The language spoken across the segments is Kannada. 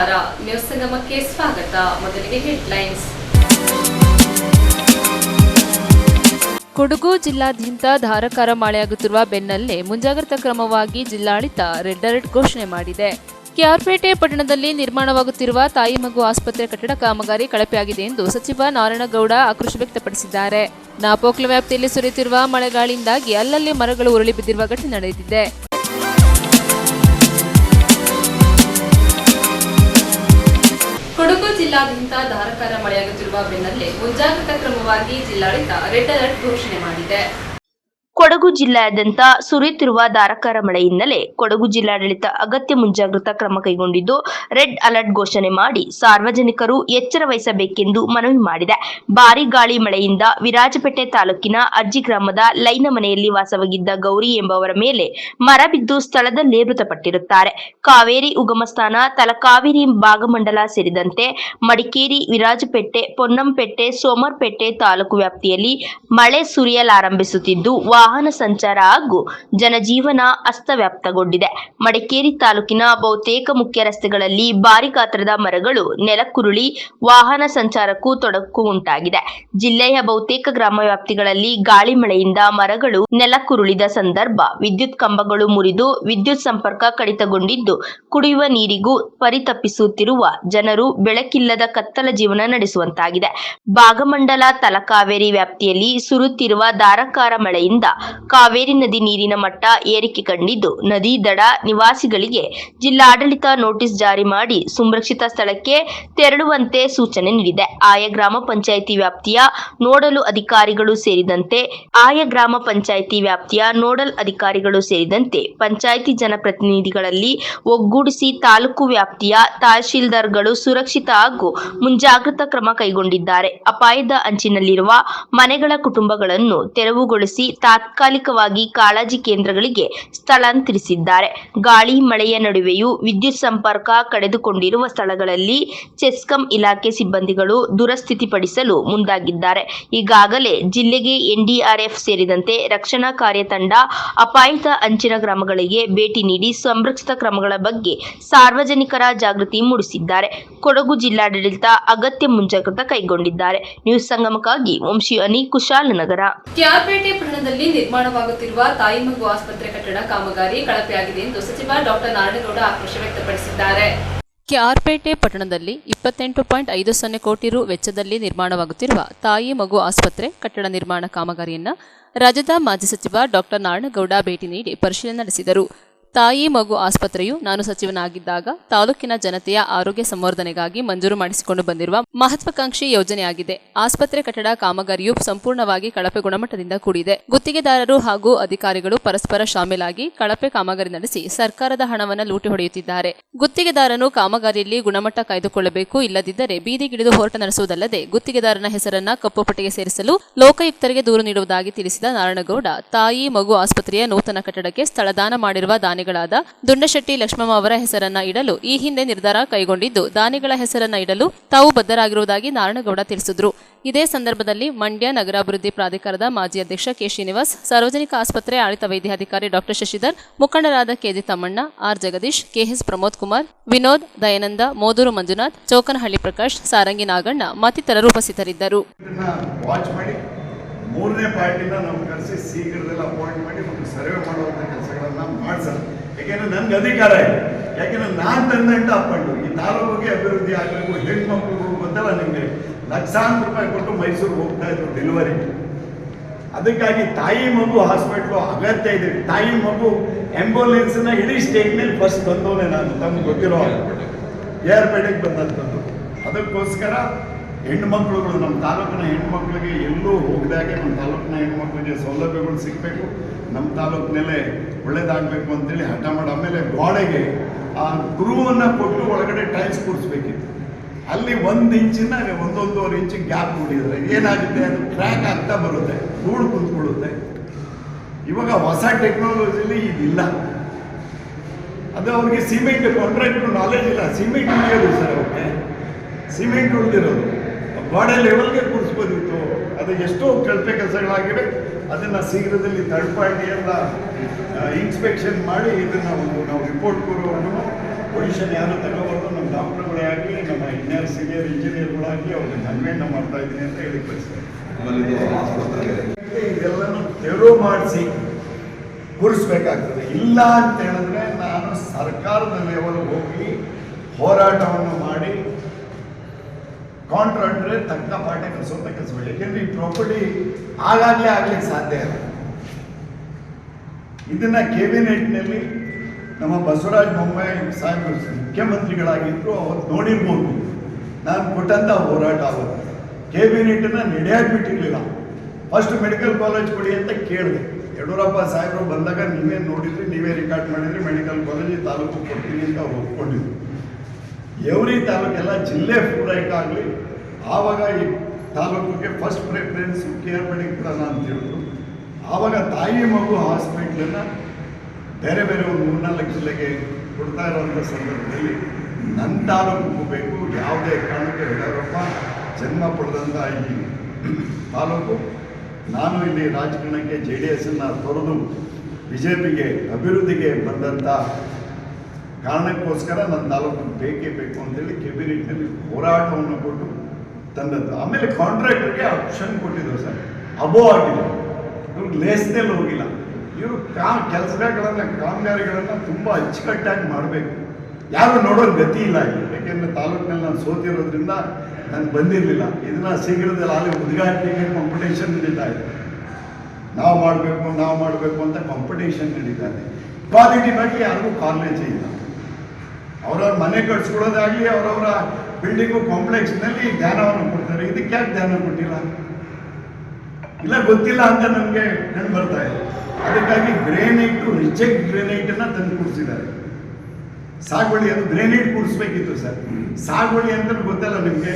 ನಮಸ್ಕಾರ. ನ್ಯೂಸ್ ಸಂಗಮಕ್ಕೆ ಸ್ವಾಗತ. ಮೊದಲಿಗೆ ಹೆಡ್ಲೈನ್ಸ್. ಕೊಡಗು ಜಿಲ್ಲಾದ್ಯಂತ ಧಾರಾಕಾರ ಮಳೆಯಾಗುತ್ತಿರುವ ಬೆನ್ನಲ್ಲೇ ಮುಂಜಾಗ್ರತಾ ಕ್ರಮವಾಗಿ ಜಿಲ್ಲಾಡಳಿತ ರೆಡ್ ಅಲರ್ಟ್ ಘೋಷಣೆ ಮಾಡಿದೆ. ಕೆಆರ್ಪೇಟೆ ಪಟ್ಟಣದಲ್ಲಿ ನಿರ್ಮಾಣವಾಗುತ್ತಿರುವ ತಾಯಿ ಮಗು ಆಸ್ಪತ್ರೆ ಕಟ್ಟಡ ಕಾಮಗಾರಿ ಕಳಪೆಯಾಗಿದೆ ಎಂದು ಸಚಿವ ನಾರಾಯಣಗೌಡ ಆಕ್ರೋಶ ವ್ಯಕ್ತಪಡಿಸಿದ್ದಾರೆ. ನಾಪೋಕ್ಲ ವ್ಯಾಪ್ತಿಯಲ್ಲಿ ಸುರಿಯುತ್ತಿರುವ ಮಳೆಗಾಳಿಯಿಂದಾಗಿ ಅಲ್ಲಲ್ಲಿ ಮರಗಳು ಉರುಳಿ ಬಿದ್ದಿರುವ ಘಟನೆ ನಡೆದಿದೆ. ಕೊಡಗು ಜಿಲ್ಲಾದ್ಯಂತ ಧಾರಾಕಾರ ಮಳೆಯಾಗುತ್ತಿರುವ ಬೆನ್ನಲ್ಲೇ ಮುಂಜಾಗ್ರತಾ ಕ್ರಮವಾಗಿ ಜಿಲ್ಲಾಡಳಿತ ರೆಡ್ ಅಲರ್ಟ್ ಘೋಷಣೆ ಮಾಡಿದೆ. ಕೊಡಗು ಜಿಲ್ಲೆಯಾದ್ಯಂತ ಸುರಿಯುತ್ತಿರುವ ಧಾರಾಕಾರ ಮಳೆ ಹಿನ್ನೆಲೆ ಕೊಡಗು ಜಿಲ್ಲಾಡಳಿತ ಅಗತ್ಯ ಮುಂಜಾಗ್ರತಾ ಕ್ರಮ ಕೈಗೊಂಡಿದ್ದು ರೆಡ್ ಅಲರ್ಟ್ ಘೋಷಣೆ ಮಾಡಿ ಸಾರ್ವಜನಿಕರು ಎಚ್ಚರ ವಹಿಸಬೇಕೆಂದು ಮನವಿ ಮಾಡಿದೆ. ಭಾರೀ ಗಾಳಿ ಮಳೆಯಿಂದ ವಿರಾಜಪೇಟೆ ತಾಲೂಕಿನ ಅರ್ಜಿ ಗ್ರಾಮದ ಲೈನ ಮನೆಯಲ್ಲಿ ವಾಸವಾಗಿದ್ದ ಗೌರಿ ಎಂಬುವರ ಮೇಲೆ ಮರ ಬಿದ್ದು ಸ್ಥಳದಲ್ಲೇ ಮೃತಪಟ್ಟಿರುತ್ತಾರೆ. ಕಾವೇರಿ ಉಗಮ ಸ್ಥಾನ ತಲಕಾವೇರಿ ಭಾಗಮಂಡಲ ಸೇರಿದಂತೆ ಮಡಿಕೇರಿ, ವಿರಾಜಪೇಟೆ, ಪೊನ್ನಂಪೇಟೆ, ಸೋಮರ್ಪೇಟೆ ತಾಲೂಕು ವ್ಯಾಪ್ತಿಯಲ್ಲಿ ಮಳೆ ಸುರಿಯಲಾರಂಭಿಸುತ್ತಿದ್ದು ವಾಹನ ಸಂಚಾರ ಹಾಗೂ ಜನಜೀವನ ಅಸ್ತವ್ಯಸ್ತಗೊಂಡಿದೆ. ಮಡಿಕೇರಿ ತಾಲೂಕಿನ ಬಹುತೇಕ ಮುಖ್ಯ ರಸ್ತೆಗಳಲ್ಲಿ ಭಾರಿ ಗಾತ್ರದ ಮರಗಳು ನೆಲಕ್ಕುರುಳಿ ವಾಹನ ಸಂಚಾರಕ್ಕೂ ತೊಡಕು ಉಂಟಾಗಿದೆ. ಜಿಲ್ಲೆಯ ಬಹುತೇಕ ಗ್ರಾಮ ವ್ಯಾಪ್ತಿಗಳಲ್ಲಿ ಗಾಳಿ ಮಳೆಯಿಂದ ಮರಗಳು ನೆಲಕ್ಕುರುಳಿದ ಸಂದರ್ಭ ವಿದ್ಯುತ್ ಕಂಬಗಳು ಮುರಿದು ವಿದ್ಯುತ್ ಸಂಪರ್ಕ ಕಡಿತಗೊಂಡಿದ್ದು ಕುಡಿಯುವ ನೀರಿಗೂ ಪರಿತಪಿಸುತ್ತಿರುವ ಜನರು ಬೆಳಕಿಲ್ಲದ ಕತ್ತಲ ಜೀವನ ನಡೆಸುವಂತಾಗಿದೆ. ಭಾಗಮಂಡಲ ತಲಕಾವೇರಿ ವ್ಯಾಪ್ತಿಯಲ್ಲಿ ಸುರಿಯುತ್ತಿರುವ ಧಾರಾಕಾರ ಮಳೆಯಿಂದ ಕಾವೇರಿ ನದಿ ನೀರಿನ ಮಟ್ಟ ಏರಿಕೆ ಕಂಡಿದ್ದು ನದಿ ದಡ ನಿವಾಸಿಗಳಿಗೆ ಜಿಲ್ಲಾಡಳಿತ ನೋಟಿಸ್ ಜಾರಿ ಮಾಡಿ ಸಂರಕ್ಷಿತ ಸ್ಥಳಕ್ಕೆ ತೆರಳುವಂತೆ ಸೂಚನೆ ನೀಡಿದೆ. ಆಯಾ ಗ್ರಾಮ ಪಂಚಾಯಿತಿ ವ್ಯಾಪ್ತಿಯ ನೋಡಲ್ ಅಧಿಕಾರಿಗಳು ಸೇರಿದಂತೆ ಪಂಚಾಯಿತಿ ಜನಪ್ರತಿನಿಧಿಗಳಲ್ಲಿ ಒಗ್ಗೂಡಿಸಿ ತಾಲೂಕು ವ್ಯಾಪ್ತಿಯ ತಹಶೀಲ್ದಾರ್ಗಳು ಸುರಕ್ಷಿತ ಹಾಗೂ ಮುಂಜಾಗ್ರತಾ ಕ್ರಮ ಕೈಗೊಂಡಿದ್ದಾರೆ. ಅಪಾಯದ ಅಂಚಿನಲ್ಲಿರುವ ಮನೆಗಳ ಕುಟುಂಬಗಳನ್ನು ತೆರವುಗೊಳಿಸಿ ತಾತ್ಕಾಲಿಕವಾಗಿ ಕಾಳಜಿ ಕೇಂದ್ರಗಳಿಗೆ ಸ್ಥಳಾಂತರಿಸಿದ್ದಾರೆ. ಗಾಳಿ ಮಳೆಯ ನಡುವೆಯೂ ವಿದ್ಯುತ್ ಸಂಪರ್ಕ ಕಡಿದುಕೊಂಡಿರುವ ಸ್ಥಳಗಳಲ್ಲಿ ಚೆಸ್ಕಾಂ ಇಲಾಖೆ ಸಿಬ್ಬಂದಿಗಳು ದುರಸ್ಥಿತಿಪಡಿಸಲು ಮುಂದಾಗಿದ್ದಾರೆ. ಈಗಾಗಲೇ ಜಿಲ್ಲೆಗೆ ಎನ್ಡಿಆರ್ಎಫ್ ಸೇರಿದಂತೆ ರಕ್ಷಣಾ ಕಾರ್ಯ ತಂಡ ಅಪಾಯದ ಅಂಚಿನ ಗ್ರಾಮಗಳಿಗೆ ಭೇಟಿ ನೀಡಿ ಸಂರಕ್ಷಿತ ಕ್ರಮಗಳ ಬಗ್ಗೆ ಸಾರ್ವಜನಿಕರ ಜಾಗೃತಿ ಮೂಡಿಸಿದ್ದಾರೆ. ಕೊಡಗು ಜಿಲ್ಲಾಡಳಿತ ಅಗತ್ಯ ಮುಂಜಾಗ್ರತಾ ಕೈಗೊಂಡಿದ್ದಾರೆ. ನ್ಯೂಸ್ ಸಂಗಮಕ್ಕಾಗಿ ವಂಶಿ ಅನಿ, ಕುಶಾಲನಗರ. ಕೆಆರ್ಪೇಟೆ ಪಟ್ಟಣದಲ್ಲಿ ನಿರ್ಮಾಣವಾಗುತ್ತಿರುವ ತಾಯಿ ಮಗು ಆಸ್ಪತ್ರೆ ಕಟ್ಟಡ ಕಾಮಗಾರಿ ಕಳಪೆಯಾಗಿದೆ ಎಂದು ಸಚಿವ ಡಾಕ್ಟರ್ ನಾರಾಯಣಗೌಡ ಆಕ್ರೋಶ ವ್ಯಕ್ತಪಡಿಸಿದ್ದಾರೆ. ಕೆಆರ್ಪೇಟೆ ಪಟ್ಟಣದಲ್ಲಿ 28.50 ಕೋಟಿ ರು ವೆಚ್ಚದಲ್ಲಿ ನಿರ್ಮಾಣವಾಗುತ್ತಿರುವ ತಾಯಿ ಮಗು ಆಸ್ಪತ್ರೆ ಕಟ್ಟಡ ನಿರ್ಮಾಣ ಕಾಮಗಾರಿಯನ್ನು ರಾಜ್ಯದ ಮಾಜಿ ಸಚಿವ ಡಾಕ್ಟರ್ ನಾರಾಯಣಗೌಡ ಭೇಟಿ ನೀಡಿ ಪರಿಶೀಲನೆ ನಡೆಸಿದರು. ತಾಯಿ ಮಗು ಆಸ್ಪತ್ರೆಯು ನಾನು ಸಚಿವನಾಗಿದ್ದಾಗ ತಾಲೂಕಿನ ಜನತೆಯ ಆರೋಗ್ಯ ಸಂವರ್ಧನೆಗಾಗಿ ಮಂಜೂರು ಮಾಡಿಸಿಕೊಂಡು ಬಂದಿರುವ ಮಹತ್ವಾಕಾಂಕ್ಷಿ ಯೋಜನೆಯಾಗಿದೆ. ಆಸ್ಪತ್ರೆ ಕಟ್ಟಡ ಕಾಮಗಾರಿಯು ಸಂಪೂರ್ಣವಾಗಿ ಕಳಪೆ ಗುಣಮಟ್ಟದಿಂದ ಕೂಡಿದೆ. ಗುತ್ತಿಗೆದಾರರು ಹಾಗೂ ಅಧಿಕಾರಿಗಳು ಪರಸ್ಪರ ಶಾಮೀಲಾಗಿ ಕಳಪೆ ಕಾಮಗಾರಿ ನಡೆಸಿ ಸರ್ಕಾರದ ಹಣವನ್ನು ಲೂಟಿ ಹೊಡೆಯುತ್ತಿದ್ದಾರೆ. ಗುತ್ತಿಗೆದಾರನು ಕಾಮಗಾರಿಯಲ್ಲಿ ಗುಣಮಟ್ಟ ಕಾಯ್ದುಕೊಳ್ಳಬೇಕು, ಇಲ್ಲದಿದ್ದರೆ ಬೀದಿಗಿಳಿದು ಹೋರಾಟ ನಡೆಸುವುದಲ್ಲದೆ ಗುತ್ತಿಗೆದಾರನ ಹೆಸರನ್ನ ಕಪ್ಪು ಪಟ್ಟಿಗೆ ಸೇರಿಸಲು ಲೋಕಾಯುಕ್ತರಿಗೆ ದೂರು ನೀಡುವುದಾಗಿ ತಿಳಿಸಿದ ನಾರಾಯಣಗೌಡ, ತಾಯಿ ಮಗು ಆಸ್ಪತ್ರೆಯ ನೂತನ ಕಟ್ಟಡಕ್ಕೆ ಸ್ಥಳದಾನ ಮಾಡಿರುವ ದಾನಿಗಳಾದ ದುಂಡಶೆಟ್ಟಿ ಲಕ್ಷ್ಮಮ್ಮ ಅವರ ಹೆಸರನ್ನ ಇಡಲು ಈ ಹಿಂದೆ ನಿರ್ಧಾರ ಕೈಗೊಂಡಿದ್ದು ದಾನಿಗಳ ಹೆಸರನ್ನ ಇಡಲು ತಾವು ಬದ್ಧರಾಗಿರುವುದಾಗಿ ನಾರಾಯಣಗೌಡ ತಿಳಿಸಿದರು. ಇದೇ ಸಂದರ್ಭದಲ್ಲಿ ಮಂಡ್ಯ ನಗರಾಭಿವೃದ್ಧಿ ಪ್ರಾಧಿಕಾರದ ಮಾಜಿ ಅಧ್ಯಕ್ಷ ಕೆ. ಶ್ರೀನಿವಾಸ್, ಸಾರ್ವಜನಿಕ ಆಸ್ಪತ್ರೆ ಆಡಳಿತ ವೈದ್ಯಾಧಿಕಾರಿ ಡಾಕ್ಟರ್ ಶಶಿಧರ್, ಮುಖಂಡರಾದ KG Thammanna, R Jagadish, KS Pramod Kumar, Vinod, Dayananda, Moduru Manjunath, Chowkanahalli Prakash, Sarangi Naganna ಮತ್ತಿತರರು ಉಪಸ್ಥಿತರಿದ್ದರು. ಮೂರನೇ ಪಾರ್ಟಿನ ನಾವು ಕರೆಸಿ ಶೀಘ್ರದಲ್ಲಿ ಅಪಾಯಿಂಟ್ ಮಾಡಿ ನಮ್ಗೆ ಸರ್ವೆ ಮಾಡುವಂಥ ಕೆಲಸಗಳನ್ನು ಮಾಡಿಸೋಣ. ಯಾಕೆಂದರೆ ನನಗೆ ಅಧಿಕಾರ ಇದೆ. ಯಾಕೆಂದರೆ ನಾನು ತಂದಂಟ ಅಪ್ಪಂಡು ಈ ತಾಲೂಕಿಗೆ ಅಭಿವೃದ್ಧಿ ಆಗಬೇಕು, ಹೆಣ್ಮಕ್ಳಿಗೂ ಗೊತ್ತಲ್ಲ ನಿಮಗೆ, ಲಕ್ಷಾಂತರ ರೂಪಾಯಿ ಕೊಟ್ಟು ಮೈಸೂರಿಗೆ ಹೋಗ್ತಾ ಇದ್ರು ಡೆಲಿವರಿ. ಅದಕ್ಕಾಗಿ ತಾಯಿ ಮಗು ಹಾಸ್ಪಿಟ್ಲು ಅಗತ್ಯ ಇದೆ. ತಾಯಿ ಮಗು ಆಂಬ್ಯುಲೆನ್ಸ್ನ ಇಡೀ ಸ್ಟೇಟ್ನಲ್ಲಿ ಫಸ್ಟ್ ತಂದವನೇ ನಾನು, ತಮ್ಗೆ ಗೊತ್ತಿರೋ ಏರ್ಪೇಟೆಗೆ ಬಂದಂಥದ್ದು. ಅದಕ್ಕೋಸ್ಕರ ಹೆಣ್ಮಕ್ಳುಗಳು, ನಮ್ಮ ತಾಲೂಕಿನ ಹೆಣ್ಮಕ್ಳಿಗೆ ಎಲ್ಲೂ ಹೋಗದಾಗೆ ನಮ್ಮ ತಾಲೂಕಿನ ಹೆಣ್ಮಕ್ಳಿಗೆ ಸೌಲಭ್ಯಗಳು ಸಿಗಬೇಕು, ನಮ್ಮ ತಾಲೂಕಿನಲ್ಲೇ ಒಳ್ಳೇದಾಗಬೇಕು ಅಂತೇಳಿ ಹಠ ಮಾಡಿ ಆಮೇಲೆ ಗೋಡೆಗೆ ಆ ಗುರುವನ್ನು ಕೊಟ್ಟು ಒಳಗಡೆ ಟೈಲ್ಸ್ ಕೂಡಿಸ್ಬೇಕಿತ್ತು. ಅಲ್ಲಿ 1 ಇಂಚಿನ 1.5 ಇಂಚು ಗ್ಯಾಪ್ ನೋಡಿದರೆ ಏನಾಗುತ್ತೆ, ಅದು ಕ್ರ್ಯಾಕ್ ಆಗ್ತಾ ಬರುತ್ತೆ, ಧೂಳು ಕುಂತ್ಕೊಳ್ಳುತ್ತೆ. ಇವಾಗ ಹೊಸ ಟೆಕ್ನಾಲಜಿಲಿ ಇದಿಲ್ಲ. ಅದು ಅವ್ರಿಗೆ ಸಿಮೆಂಟ್ ಕಾಂಟ್ರಾಕ್ಟ್ರು ನಾಲೆಜ್ ಇಲ್ಲ. ಸಿಮೆಂಟ್ ಉಳಿಯೋದು ಸರ್, ಅವ್ರಿಗೆ ಸಿಮೆಂಟ್ ಉಳಿದಿರೋದು ಗೋಡೆ ಲೆವೆಲ್ಗೆ ಕೂರಿಸ್ಬೋದಿತ್ತು. ಅದು ಎಷ್ಟೋ ಕಳಪೆ ಕೆಲಸಗಳಾಗಿವೆ. ಅದನ್ನು ಶೀಘ್ರದಲ್ಲಿ ಥರ್ಡ್ ಪಾರ್ಟಿ ಎಲ್ಲ ಇನ್ಸ್ಪೆಕ್ಷನ್ ಮಾಡಿ ಇದನ್ನು ನಾವು ರಿಪೋರ್ಟ್ ಕೊಡುವ ಪೊಸಿಷನ್ ಯಾರು ತಗೋಬಾರ್ದು. ನಮ್ಮ ಡಾಕ್ಟರ್ಗಳು ಸೀನಿಯರ್ ಇಂಜಿನಿಯರ್ಗಳಾಗಿ ಅವ್ರಿಗೆ ನನ್ವೇನ ಮಾಡ್ತಾ ಇದ್ದೀನಿ ಅಂತ ಹೇಳಿ ಕಳಿಸ್ತಾರೆ. ಇದೆಲ್ಲನೂ ತೆರವು ಮಾಡಿಸಿ ಕೂರಿಸ್ಬೇಕಾಗ್ತದೆ. ಇಲ್ಲ ಅಂತ ಹೇಳಿದ್ರೆ ನಾನು ಸರ್ಕಾರದ ಲೆವೆಲ್ ಹೋಗಿ ಹೋರಾಟವನ್ನು ಮಾಡಿ ಕಾಂಟ್ರಾಕ್ಟ್ರೆ ತಕ್ಕ ಪಾಠ ಕಲಿಸುವಂತ ಕೆಲಸಗಳು. ಯಾಕೆಂದ್ರೆ ಈ ಪ್ರಾಪರ್ಟಿ ಆಗಾಗಲೇ ಆಗ್ಲಿಕ್ಕೆ ಸಾಧ್ಯ ಇಲ್ಲ. ಇದನ್ನ ಕ್ಯಾಬಿನೆಟ್ನಲ್ಲಿ ನಮ್ಮ ಬಸವರಾಜ ಬೊಮ್ಮಾಯಿ ಸಾಹೇಬರು ಮುಖ್ಯಮಂತ್ರಿಗಳಾಗಿದ್ರು ಅವತ್ತು ನೋಡಿರ್ಬೋದು. ನಾನು ಕೊಟ್ಟಂತ ಹೋರಾಟ ಆಗುತ್ತೆ. ಕ್ಯಾಬಿನೆಟ್ನ ನಡೆಯಾಗಿ ಬಿಟ್ಟಿರಲಿಲ್ಲ. ಫಸ್ಟ್ ಮೆಡಿಕಲ್ ಕಾಲೇಜ್ ಕೊಡಿ ಅಂತ ಕೇಳಿದೆ. ಯಡಿಯೂರಪ್ಪ ಸಾಹೇಬರು ಬಂದಾಗ ನೀವೇ ನೋಡಿದ್ರಿ, ನೀವೇ ರಿಕಾರ್ಡ್ ಮಾಡಿದ್ರಿ, ಮೆಡಿಕಲ್ ಕಾಲೇಜ್ ತಾಲೂಕು ಕೊಡ್ತೀನಿ ಅಂತ ಅವ್ರು ಒಪ್ಕೊಂಡಿದ್ರು. ಎವ್ರಿ ತಾಲೂಕೆಲ್ಲ ಜಿಲ್ಲೆ ಪೂರೈಕೆ ಆಗಲಿ, ಆವಾಗ ಈ ತಾಲೂಕಿಗೆ ಫಸ್ಟ್ ಪ್ರಿಫರೆನ್ಸು ಕೇರ್ ಮೆಡಿಕಲ್ ಅಂತ ಹೇಳಿದ್ರು. ಆವಾಗ ತಾಯಿ ಮಗು ಹಾಸ್ಪಿಟ್ಲನ್ನು ಬೇರೆ ಬೇರೆ ಒಂದು 3-4 ಜಿಲ್ಲೆಗೆ ಕೊಡ್ತಾ ಇರುವಂಥ ಸಂದರ್ಭದಲ್ಲಿ ನನ್ನ ತಾಲೂಕು ಬೇಕು, ಯಾವುದೇ ಕಾರಣಕ್ಕೆ ಯಡಿಯೂರಪ್ಪ ಜನ್ಮ ಪಡೆದಂಥ ಈ ತಾಲೂಕು, ನಾನು ಇಲ್ಲಿ ರಾಜಕಾರಣಕ್ಕೆ JDS ತೊರೆದು BJPಗೆ ಅಭಿವೃದ್ಧಿಗೆ ಬಂದಂಥ ಕಾರಣಕ್ಕೋಸ್ಕರ ನನ್ನ ತಾಲೂಕು ಬೇಕೇ ಬೇಕು ಅಂತೇಳಿ ಕ್ಯಾಬಿನೆಟ್ನಲ್ಲಿ ಹೋರಾಟವನ್ನು ಕೊಟ್ಟು ತಂದದ್ದು. ಆಮೇಲೆ ಕಾಂಟ್ರಾಕ್ಟರ್ಗೆ ಆಪ್ಷನ್ ಕೊಟ್ಟಿದ್ರು ಸರ್, ಅಬೋ ಆಗಿದೆ, ಇವ್ರಿಗೆ ಲೇಸ್ನಲ್ಲಿ ಹೋಗಿಲ್ಲ. ಇವರು ಕಾಮಗಾರಿಗಳನ್ನು ತುಂಬ ಅಚ್ಚುಕಟ್ಟಾಗಿ ಮಾಡಬೇಕು. ಯಾರು ನೋಡೋದು ಗತಿ ಇಲ್ಲ ಇಲ್ಲಿ. ಯಾಕೆಂದರೆ ತಾಲೂಕಿನಲ್ಲಿ ನಾನು ಸೋತಿರೋದ್ರಿಂದ ನಾನು ಬಂದಿರಲಿಲ್ಲ. ಇದನ್ನು ಶೀಘ್ರದಲ್ಲಿ ಅಲ್ಲಿ ಉದ್ಘಾಟನೆಗೆ ಕಾಂಪಿಟೇಷನ್ ನಡೀತಾ ಇದೆ. ನಾವು ಮಾಡಬೇಕು ಅಂತ ಕಾಂಪಿಟೇಷನ್ ನಡೀತಾ ಇದೆ. ಕ್ವಾಲಿಟಿ ಬಗ್ಗೆ ಯಾರಿಗೂ ಕಾಲೇಜೇ ಇಲ್ಲ. ಅವರವ್ರ ಮನೆ ಕಟ್ಸ್ಕೊಳ್ಳೋದಾಗಲಿ, ಅವರವರ ಬಿಲ್ಡಿಂಗು ಕಾಂಪ್ಲೆಕ್ಸ್ನಲ್ಲಿ ಧ್ಯಾನವನ್ನು ಕೊಡ್ತಾರೆ. ಇದಕ್ಕೆ ಯಾಕೆ ಧ್ಯಾನ ಕೊಟ್ಟಿಲ್ಲ? ಇಲ್ಲ, ಗೊತ್ತಿಲ್ಲ ಅಂತ ನಮಗೆ ಕಂಡು ಬರ್ತಾ ಇದೆ. ಅದಕ್ಕಾಗಿ ಗ್ರೇನೈಟು, ರಿಜೆಕ್ಟ್ ಗ್ರೇನೈಟನ್ನು ತಂದು ಕೂಡಿಸಿದ್ದಾರೆ. ಸಾಗುವಳಿ ಅದು ಗ್ರೇನೈಟ್ ಕೂಡಿಸ್ಬೇಕಿತ್ತು ಸರ್. ಸಾಗುವಳಿ ಅಂತ ಗೊತ್ತಲ್ಲ ನಿಮಗೆ.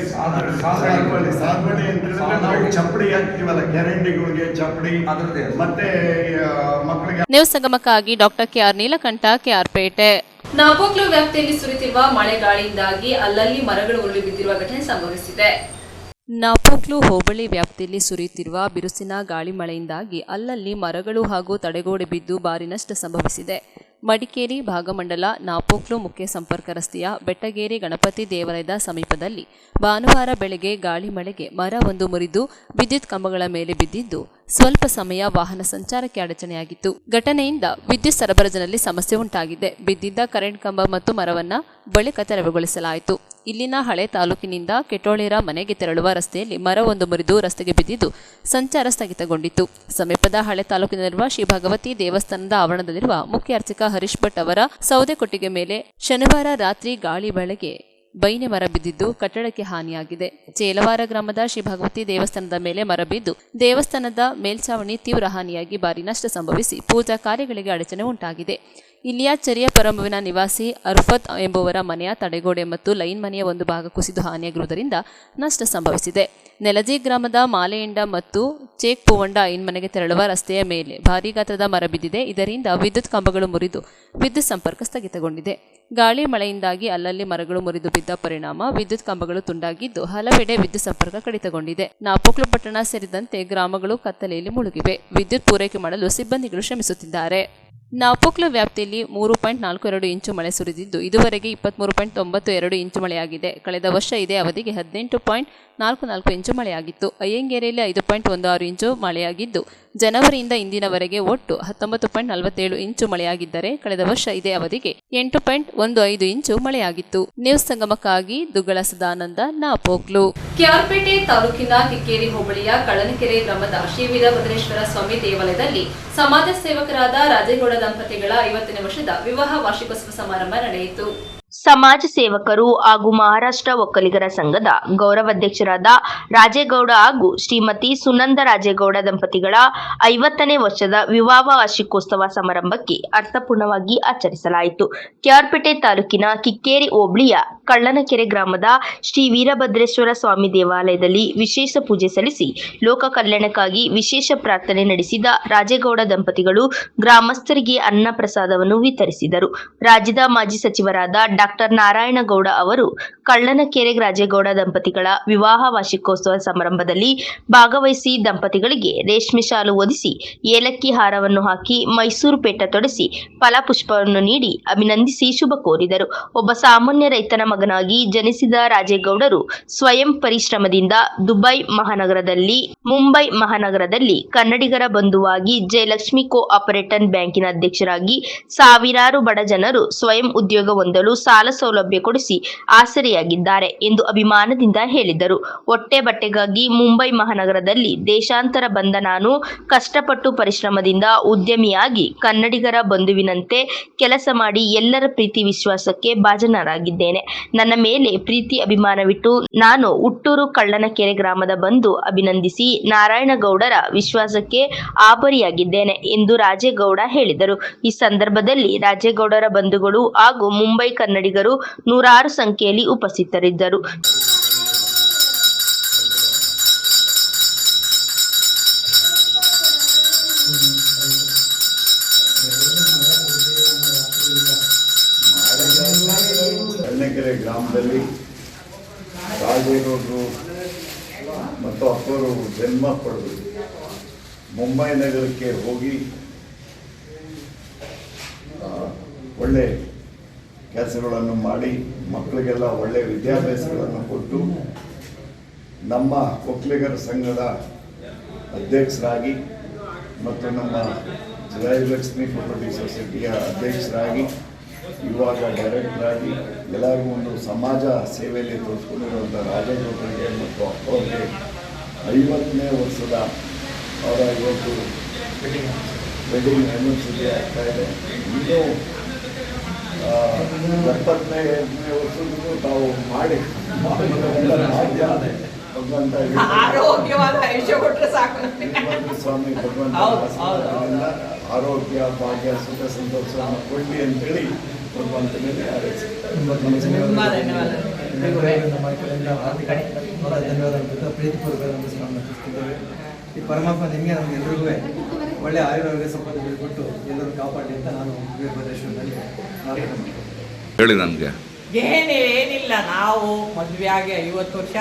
ಸಾಗುವಳಿ ಅಂತ ಹೇಳಿದ್ರೆ ನಾವು ಚಪ್ಪಡಿ ಹಾಕ್ತೀವಲ್ಲ, ಗ್ಯಾರಂಟಿಗಳಿಗೆ ಚಪ್ಪಡಿ, ಮತ್ತೆ ಮಕ್ಕಳಿಗೆ. ನ್ಯೂಸ್ ಸಂಗಮಕ್ಕಾಗಿ doctor KR Neelakantha, KR Pete. Napoklu ವ್ಯಾಪ್ತಿಯಲ್ಲಿ ಸುರಿತಿರುವ ಮಳೆ ಗಾಳಿಯಿಂದಾಗಿ ಅಲ್ಲಲ್ಲಿ ಮರಗಳು ಉರುಳಿ ಬಿದ್ದಿರುವ ಘಟನೆ ಸಂಭವಿಸಿದೆ. ನಾಪೋಕ್ಲು ಹೋಬಳಿ ವ್ಯಾಪ್ತಿಯಲ್ಲಿ ಸುರಿಯುತ್ತಿರುವ ಬಿರುಸಿನ ಗಾಳಿ ಮಳೆಯಿಂದಾಗಿ ಅಲ್ಲಲ್ಲಿ ಮರಗಳು ಹಾಗೂ ತಡೆಗೋಡೆ ಬಿದ್ದು ಭಾರಿ ನಷ್ಟ ಸಂಭವಿಸಿದೆ. ಮಡಿಕೇರಿ ಭಾಗಮಂಡಲ ನಾಪೋಕ್ಲು ಮುಖ್ಯ ಸಂಪರ್ಕ ರಸ್ತೆಯ ಬೆಟ್ಟಗೇರಿ ಗಣಪತಿ ದೇವಾಲಯದ ಸಮೀಪದಲ್ಲಿ ಭಾನುವಾರ ಬೆಳಗ್ಗೆ ಗಾಳಿ ಮಳೆಗೆ ಮರವೊಂದು ಮುರಿದು ವಿದ್ಯುತ್ ಕಂಬಗಳ ಮೇಲೆ ಬಿದ್ದಿದ್ದು ಸ್ವಲ್ಪ ಸಮಯ ವಾಹನ ಸಂಚಾರಕ್ಕೆ ಅಡಚಣೆಯಾಗಿತ್ತು. ಘಟನೆಯಿಂದ ವಿದ್ಯುತ್ ಸರಬರಾಜಿನಲ್ಲಿ ಸಮಸ್ಯೆ ಉಂಟಾಗಿದೆ. ಬಿದ್ದಿದ್ದ ಕರೆಂಟ್ ಕಂಬ ಮತ್ತು ಮರವನ್ನ ಬಳಿಕ ತೆರವುಗೊಳಿಸಲಾಯಿತು. ಇಲ್ಲಿನ ಹಳೆ ತಾಲೂಕಿನಿಂದ ಕೆಟೋಳೇರ ಮನೆಗೆ ತೆರಳುವ ರಸ್ತೆಯಲ್ಲಿ ಮರವೊಂದು ಮುರಿದು ರಸ್ತೆಗೆ ಬಿದ್ದಿದ್ದು ಸಂಚಾರ ಸ್ಥಗಿತಗೊಂಡಿತ್ತು. ಸಮೀಪದ ಹಳೆ ತಾಲೂಕಿನಲ್ಲಿರುವ ಶ್ರೀ ಭಗವತಿ ದೇವಸ್ಥಾನದ ಆವರಣದಲ್ಲಿರುವ ಮುಖ್ಯ ಅರ್ಚಕ ಹರೀಶ್ ಭಟ್ ಅವರ ಸೌದೆ ಕೊಟ್ಟಿಗೆ ಮೇಲೆ ಶನಿವಾರ ರಾತ್ರಿ ಗಾಳಿ ಮಳೆಗೆ ಬೈನೆ ಮರ ಬಿದ್ದಿದ್ದು ಕಟ್ಟಡಕ್ಕೆ ಹಾನಿಯಾಗಿದೆ. ಚೇಲವಾರ ಗ್ರಾಮದ ಶ್ರೀ ಭಗವತಿ ದೇವಸ್ಥಾನದ ಮೇಲೆ ಮರ ಬಿದ್ದು ದೇವಸ್ಥಾನದ ಮೇಲ್ಛಾವಣಿ ತೀವ್ರ ಹಾನಿಯಾಗಿ ಭಾರಿ ನಷ್ಟ ಸಂಭವಿಸಿ ಪೂಜಾ ಕಾರ್ಯಗಳಿಗೆ ಅಡಚಣೆ ಉಂಟಾಗಿದೆ. ಇಲ್ಲಿಯ ಚೆರಿಯ ಪರಮುವಿನ ನಿವಾಸಿ ಅರ್ಫತ್ ಎಂಬುವರ ಮನೆಯ ತಡೆಗೋಡೆ ಮತ್ತು ಲೈನ್ ಮನೆಯ ಒಂದು ಭಾಗ ಕುಸಿದು ಹಾನಿಯಾಗಿರುವುದರಿಂದ ನಷ್ಟ ಸಂಭವಿಸಿದೆ. ನೆಲಜಿ ಗ್ರಾಮದ ಮಾಲೆಯಂಡ ಮತ್ತು ಚೇಕ್ ಪೂವಂಡ ಮನೆಗೆ ತೆರಳುವ ರಸ್ತೆಯ ಮೇಲೆ ಭಾರೀ ಗಾತ್ರದ ಮರ ಬಿದ್ದಿದೆ. ಇದರಿಂದ ವಿದ್ಯುತ್ ಕಂಬಗಳು ಮುರಿದು ವಿದ್ಯುತ್ ಸಂಪರ್ಕ ಸ್ಥಗಿತಗೊಂಡಿದೆ. ಗಾಳಿ ಮಳೆಯಿಂದಾಗಿ ಅಲ್ಲಲ್ಲಿ ಮರಗಳು ಮುರಿದು ಬಿದ್ದ ಪರಿಣಾಮ ವಿದ್ಯುತ್ ಕಂಬಗಳು ತುಂಡಾಗಿದ್ದು ಹಲವೆಡೆ ವಿದ್ಯುತ್ ಸಂಪರ್ಕ ಕಡಿತಗೊಂಡಿದೆ. ನಾಪೋಕ್ಲು ಪಟ್ಟಣ ಸೇರಿದಂತೆ ಗ್ರಾಮಗಳು ಕತ್ತಲೆಯಲ್ಲಿ ಮುಳುಗಿವೆ. ವಿದ್ಯುತ್ ಪೂರೈಕೆ ಮಾಡಲು ಸಿಬ್ಬಂದಿಗಳು ಶ್ರಮಿಸುತ್ತಿದ್ದಾರೆ. ನಾಪೋಕ್ಲು ವ್ಯಾಪ್ತಿಯಲ್ಲಿ 3.42 ಇಂಚು ಮಳೆ ಸುರಿದಿದ್ದು ಇದುವರೆಗೆ 23.92 ಇಂಚು ಮಳೆಯಾಗಿದೆ. ಕಳೆದ ವರ್ಷ ಇದೇ ಅವಧಿಗೆ 18.44 ಇಂಚು ಮಳೆಯಾಗಿತ್ತು. ಅಯ್ಯಂಗೇರಿಯಲ್ಲಿ 5.16 ಇಂಚು ಮಳೆಯಾಗಿದ್ದು ಜನವರಿಯಿಂದ ಇಂದಿನವರೆಗೆ ಒಟ್ಟು 19.47 ಇಂಚು ಮಳೆಯಾಗಿದ್ದರೆ ಕಳೆದ ವರ್ಷ ಇದೇ ಅವಧಿಗೆ 8.15 ಇಂಚು ಮಳೆಯಾಗಿತ್ತು. ನ್ಯೂಸ್ ಸಂಗಮಕ್ಕಾಗಿ ದುಗ್ಗಳ ಸದಾನಂದ, ನಾಪೋಕ್ಲು. ಕ್ಯಾರ್ಪೇಟೆ ತಾಲೂಕಿನ ಕಿಕ್ಕೇರಿ ಹೋಬಳಿಯ ಕಳ್ಳನಕೆರೆ ಗ್ರಾಮದ ಶ್ರೀ ವೀರಭದ್ರೇಶ್ವರ ಸ್ವಾಮಿ ದೇವಾಲಯದಲ್ಲಿ ಸಮಾಜ ಸೇವಕರಾದ ರಾಜೇಗೌಡ ದಂಪತಿಗಳ 50ನೇ ವರ್ಷದ ವಿವಾಹ ವಾರ್ಷಿಕೋತ್ಸವ ಸಮಾರಂಭ ನಡೆಯಿತು. ಸಮಾಜ ಸೇವಕರು ಹಾಗೂ ಮಹಾರಾಷ್ಟ್ರ ಒಕ್ಕಲಿಗರ ಸಂಘದ ಗೌರವಾಧ್ಯಕ್ಷರಾದ ರಾಜೇಗೌಡ ಹಾಗೂ ಶ್ರೀಮತಿ ಸುನಂದ ರಾಜೇಗೌಡ ದಂಪತಿಗಳ 50ನೇ ವರ್ಷದ ವಿವಾಹ ವಾರ್ಷಿಕೋತ್ಸವ ಸಮಾರಂಭಕ್ಕೆ ಅರ್ಥಪೂರ್ಣವಾಗಿ ಆಚರಿಸಲಾಯಿತು. ಕ್ಯಾರ್ಪೇಟೆ ತಾಲೂಕಿನ ಕಿಕ್ಕೇರಿ ಹೋಬಳಿಯ ಕಳ್ಳನಕೆರೆ ಗ್ರಾಮದ ಶ್ರೀ ವೀರಭದ್ರೇಶ್ವರ ಸ್ವಾಮಿ ದೇವಾಲಯದಲ್ಲಿ ವಿಶೇಷ ಪೂಜೆ ಸಲ್ಲಿಸಿ ಲೋಕ ಕಲ್ಯಾಣಕ್ಕಾಗಿ ವಿಶೇಷ ಪ್ರಾರ್ಥನೆ ನಡೆಸಿದ ರಾಜೇಗೌಡ ದಂಪತಿಗಳು ಗ್ರಾಮಸ್ಥರಿಗೆ ಅನ್ನ ಪ್ರಸಾದವನ್ನು ವಿತರಿಸಿದರು. ರಾಜ್ಯದ ಮಾಜಿ ಸಚಿವರಾದ ಡಾ ಡಾಕ್ಟರ್ ನಾರಾಯಣಗೌಡ ಅವರು ಕಳ್ಳನಕೆರೆ ರಾಜೇಗೌಡ ದಂಪತಿಗಳ ವಿವಾಹ ವಾರ್ಷಿಕೋತ್ಸವ ಸಮಾರಂಭದಲ್ಲಿ ಭಾಗವಹಿಸಿ ದಂಪತಿಗಳಿಗೆ ರೇಷ್ಮೆ ಶಾಲು ಹೊದಿಸಿ ಏಲಕ್ಕಿ ಹಾರವನ್ನು ಹಾಕಿ ಮೈಸೂರು ಪೇಟ ತೊಡಿಸಿ ಫಲಪುಷ್ಪವನ್ನು ನೀಡಿ ಅಭಿನಂದಿಸಿ ಶುಭ ಕೋರಿದರು. ಒಬ್ಬ ಸಾಮಾನ್ಯ ರೈತನ ಮಗನಾಗಿ ಜನಿಸಿದ ರಾಜೇಗೌಡರು ಸ್ವಯಂ ಪರಿಶ್ರಮದಿಂದ ಮುಂಬೈ ಮಹಾನಗರದಲ್ಲಿ ಕನ್ನಡಿಗರ ಬಂಧುವಾಗಿ ಜಯಲಕ್ಷ್ಮಿ ಕೋಆಪರೇಟಿವ್ ಬ್ಯಾಂಕಿನ ಅಧ್ಯಕ್ಷರಾಗಿ ಸಾವಿರಾರು ಬಡ ಜನರು ಸ್ವಯಂ ಉದ್ಯೋಗ ಹೊಂದಲು ಸಾಲ ಸೌಲಭ್ಯ ಕೊಡಿಸಿ ಆಸರೆಯಾಗಿದ್ದಾರೆ ಎಂದು ಅಭಿಮಾನದಿಂದ ಹೇಳಿದರು. ಹೊಟ್ಟೆ ಬಟ್ಟೆಗಾಗಿ ಮುಂಬೈ ಮಹಾನಗರದಲ್ಲಿ ದೇಶಾಂತರ ಬಂದ ನಾನು ಕಷ್ಟಪಟ್ಟು ಪರಿಶ್ರಮದಿಂದ ಉದ್ಯಮಿಯಾಗಿ ಕನ್ನಡಿಗರ ಬಂಧುವಿನಂತೆ ಕೆಲಸ ಮಾಡಿ ಎಲ್ಲರ ಪ್ರೀತಿ ವಿಶ್ವಾಸಕ್ಕೆ ಭಾಜನರಾಗಿದ್ದೇನೆ. ನನ್ನ ಮೇಲೆ ಪ್ರೀತಿ ಅಭಿಮಾನವಿಟ್ಟು ನಾನು ಹುಟ್ಟೂರು ಕಳ್ಳನಕೆರೆ ಗ್ರಾಮದ ಬಂದು ಅಭಿನಂದಿಸಿ ನಾರಾಯಣಗೌಡರ ವಿಶ್ವಾಸಕ್ಕೆ ಆಭಾರಿಯಾಗಿದ್ದೇನೆ ಎಂದು ರಾಜೇಗೌಡ ಹೇಳಿದರು. ಈ ಸಂದರ್ಭದಲ್ಲಿ ರಾಜೇಗೌಡರ ಬಂಧುಗಳು ಹಾಗೂ ಮುಂಬೈ ಕನ್ನಡಿಗರು ನೂರಾರು ಸಂಖ್ಯೆಯಲ್ಲಿ ಉಪಸ್ಥಿತರಿದ್ದರು. ಕಳ್ಳನಕೆರೆ ಗ್ರಾಮದಲ್ಲಿ ರಾಜೇಗೌಡರು ಮತ್ತು ಅಪ್ಪರು ಜನ್ಮ ಪಡೆದು ಮುಂಬೈ ನಗರಕ್ಕೆ ಹೋಗಿ ಒಳ್ಳೆ ಕೆಲಸಗಳನ್ನು ಮಾಡಿ ಮಕ್ಕಳಿಗೆಲ್ಲ ಒಳ್ಳೆಯ ವಿದ್ಯಾಭ್ಯಾಸಗಳನ್ನು ಕೊಟ್ಟು ನಮ್ಮ ಒಕ್ಕಲಿಗರ ಸಂಘದ ಅಧ್ಯಕ್ಷರಾಗಿ ಮತ್ತು ನಮ್ಮ ಜಯಲಕ್ಷ್ಮಿ ಪ್ರಾಪರ್ಟಿ ಸೊಸೈಟಿಯ ಅಧ್ಯಕ್ಷರಾಗಿ ಇವಾಗ ಡೈರೆಕ್ಟರ್ ಆಗಿ ಎಲ್ಲರಿಗೂ ಒಂದು ಸಮಾಜ ಸೇವೆಯಲ್ಲಿ ತೋರಿಸ್ಕೊಂಡಿರುವಂಥ ರಾಜೇಗೌಡರಿಗೆ ಮತ್ತು ಅಪ್ಪವ್ರಿಗೆ 50ನೇ ವರ್ಷದ ಅವರ ಇವತ್ತು ವೆಡ್ಡಿಂಗ್ ಆ್ಯನಿವರ್ಸರಿ ಆಗ್ತಾ ಇದೆ. ಇನ್ನೂ 70ನೇ ವರ್ಷದೂ ತಾವು ಮಾಡಿ ಆರೋಗ್ಯವಾದ ಆಯುಷ್ಯ ಕೊಟ್ಟರೆ ಸಾಕು. ಸ್ವಾಮಿ ಭಗವಂತ ಆರೋಗ್ಯ ಭಾಗ್ಯ ಸುಖ ಸಂತೋಷವನ್ನು ಕೊಡಲಿ ಅಂತೇಳಿ ಭಗವಂತನಲ್ಲಿ ಧನ್ಯವಾದ ಪ್ರೀತಿಪೂರ್ವಕ ಈ ಪರಮಾತ್ಮ ನಿಮಗೆ ನಮಗೆಲ್ಲರಿಗೂ ಒಳ್ಳೆ ಆಯುರ್ವೇದ ಸಂಪತ್ತು ಕೊಟ್ಟು ಎಲ್ಲರೂ ಕಾಪಾಡಿ ಅಂತ ನಾನು ವೀರಭದ್ರೇಶ್ವರನಲ್ಲಿ ಹೇಳಿ. ನನಗೆ ಏನಿಲ್ಲ, ನಾವು ಮದುವೆ ಆಗಿ 50 ವರ್ಷ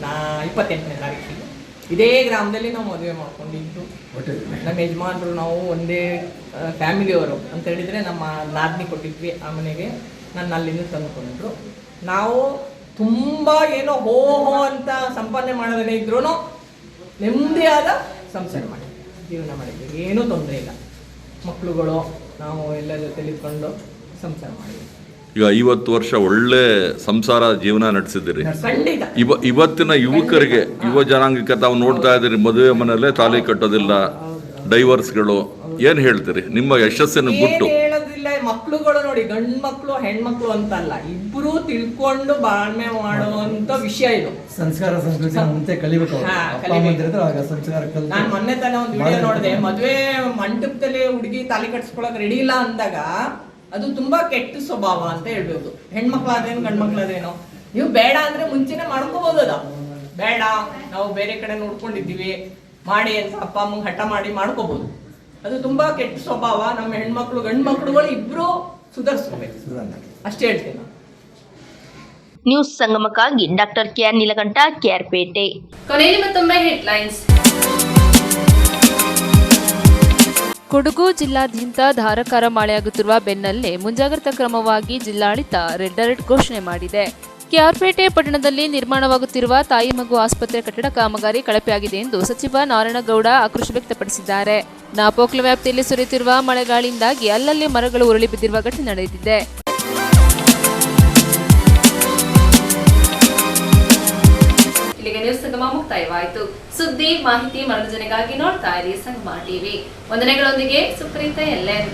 28ನೇ ತಾರೀಕಿಗೆ ಇದೇ ಗ್ರಾಮದಲ್ಲಿ ನಾವು ಮದುವೆ ಮಾಡ್ಕೊಂಡಿದ್ದು. ನಮ್ಮ ಯಜಮಾನರು ನಾವು ಒಂದೇ ಫ್ಯಾಮಿಲಿಯವರು ಅಂತ ಹೇಳಿದರೆ ನಮ್ಮ ನಾದಿನಿ ಕೊಟ್ಟಿದ್ವಿ ಆ ಮನೆಗೆ. ನನ್ನ ಅಲ್ಲಿಂದ ತಂದುಕೊಂಡ್ರು. ನಾವು ತುಂಬ ಏನೋ ಹೋ ಅಂತ ಸಂಪಾದನೆ ಮಾಡೋದೇ ಇದ್ರೂ ನೆಮ್ಮದಿಯಾದ ಸಂಸಾರ ಮಾಡಿದ್ವಿ, ಜೀವನ ಮಾಡಿದ್ವಿ. ಏನೂ ತೊಂದರೆ ಇಲ್ಲ. ಮಕ್ಕಳುಗಳು ನಾವು ಎಲ್ಲ ಜೊತೆಲಿ ಇದ್ಕೊಂಡು ಸಂಸಾರ ಮಾಡಿದ್ವಿ. ಈಗ 50 ವರ್ಷ ಒಳ್ಳೆ ಸಂಸಾರ ಜೀವನ ನಡೆಸಿದ್ದೀರಿ. ಖಂಡಿತ ಇವತ್ತಿನ ಯುವಕರಿಗೆ, ಯುವ ಜನಾಂಗಕ್ಕೆ ತಾವು ನೋಡ್ತಾ ಇದ್ದೀರಿ, ಮದುವೆ ಮನೆಯಲ್ಲೇ ತಾಳಿ ಕಟ್ಟೋದಿಲ್ಲ, ಡೈವರ್ಸ್ಗಳು. ಏನು ಹೇಳ್ತೀರಿ ನಿಮ್ಮ ಯಶಸ್ಸಿನ ಗುಟ್ಟು? ಹೇಳೋದಿಲ್ಲ. ಮಕ್ಕಳುಗಳು ನೋಡಿ, ಗಂಡು ಮಕ್ಕಳು ಹೆಣ್ಮಕ್ಳು ಅಂತಲ್ಲ, ಇಬ್ರು ತಿಳ್ಕೊಂಡು ಬಾಳ್ಮೆ ಮಾಡುವಂತ ವಿಷಯ ಇದು. ಸಂಸ್ಕಾರ ಸಂಸ್ಕೃತಿ ಮುಂಚೆ ಕಲಿಬೇಕು. ನಾನು ಮೊನ್ನೆ ತಾನೇ ಒಂದು ವಿಡಿಯೋ ನೋಡಿದೆ. ಮದುವೆ ಮಂಟಪದಲ್ಲಿ ಹುಡುಗಿ ತಾಲಿ ಕಟ್ಸ್ಕೊಳಕ್ ರೆಡಿ ಇಲ್ಲ ಅಂದಾಗ ಅದು ತುಂಬಾ ಕೆಟ್ಟ ಸ್ವಭಾವ ಅಂತ ಹೇಳ್ಬೋದು. ಹೆಣ್ಮಕ್ಳಾದೇನು ಗಂಡ್ಮಕ್ಳಾದೇನೋ, ನೀವು ಬೇಡ ಅಂದ್ರೆ ಮುಂಚೆನೆ ಮಾಡ್ಕೋಬಹುದು. ಅದ ಬೇಡ, ನಾವು ಬೇರೆ ಕಡೆ ನೋಡ್ಕೊಂಡಿದ್ದೀವಿ ಮಾಡಿ ಅಂತ ಅಪ್ಪ ಅಮ್ಮಂಗೆ ಹಠ ಮಾಡಿ ಮಾಡ್ಕೋಬಹುದು. ಅದು ತುಂಬಾ ಕೆಟ್ಟ ಸ್ವಭಾವ. ನಮ್ಮ ಹೆಣ್ಮಕ್ಳು ಗಂಡು ಮಕ್ಕಳುಗಳು ಇಬ್ರು ಸುಧಾರಿಸ್ಕೋಬೇಕು ಅಷ್ಟೇ ಹೇಳ್ತೀನಿ. ನ್ಯೂಸ್ ಸಂಗಮಕ್ಕಾಗಿ doctor KR Neelakantha, KR Pete. ಕೊನೆಯಲ್ಲಿ ಮತ್ತೊಮ್ಮೆ ಹೆಡ್ಲೈನ್ಸ್. ಕೊಡಗು ಜಿಲ್ಲಾದ್ಯಂತ ಧಾರಾಕಾರ ಮಳೆಯಾಗುತ್ತಿರುವ ಬೆನ್ನಲ್ಲೇ ಮುಂಜಾಗ್ರತಾ ಕ್ರಮವಾಗಿ ಜಿಲ್ಲಾಡಳಿತ ರೆಡ್ ಅಲರ್ಟ್ ಘೋಷಣೆ ಮಾಡಿದೆ. ಕೆಆರ್ಪೇಟೆ ಪಟ್ಟಣದಲ್ಲಿ ನಿರ್ಮಾಣವಾಗುತ್ತಿರುವ ತಾಯಿ ಮಗು ಆಸ್ಪತ್ರೆ ಕಟ್ಟಡ ಕಾಮಗಾರಿ ಕಳಪೆಯಾಗಿದೆ ಎಂದು ಸಚಿವ ನಾರಾಯಣಗೌಡ ಆಕ್ರೋಶ ವ್ಯಕ್ತಪಡಿಸಿದ್ದಾರೆ. ನಾಪೋಕ್ಲ ವ್ಯಾಪ್ತಿಯಲ್ಲಿ ಸುರಿಯುತ್ತಿರುವ ಮಳೆಗಾಳಿಯಿಂದಾಗಿ ಅಲ್ಲಲ್ಲಿ ಮರಗಳು ಉರುಳಿ ಬಿದ್ದಿರುವ ಘಟನೆ ನಡೆದಿದೆ. ಇಲ್ಲಿಗೆ ನ್ಯೂಸ್ ಸಂಗಮ ಮುಕ್ತಾಯವಾಯಿತು. ಸುದ್ದಿ, ಮಾಹಿತಿ, ಮನೋರಂಜನೆಗಾಗಿ ನೋಡ್ತಾ ಇರಿ ಸಂಗಮ ಟಿವಿ. ವಂದನೆಗಳೊಂದಿಗೆ ಸುಪ್ರೀತಾ ಎಲ್ಎನ್.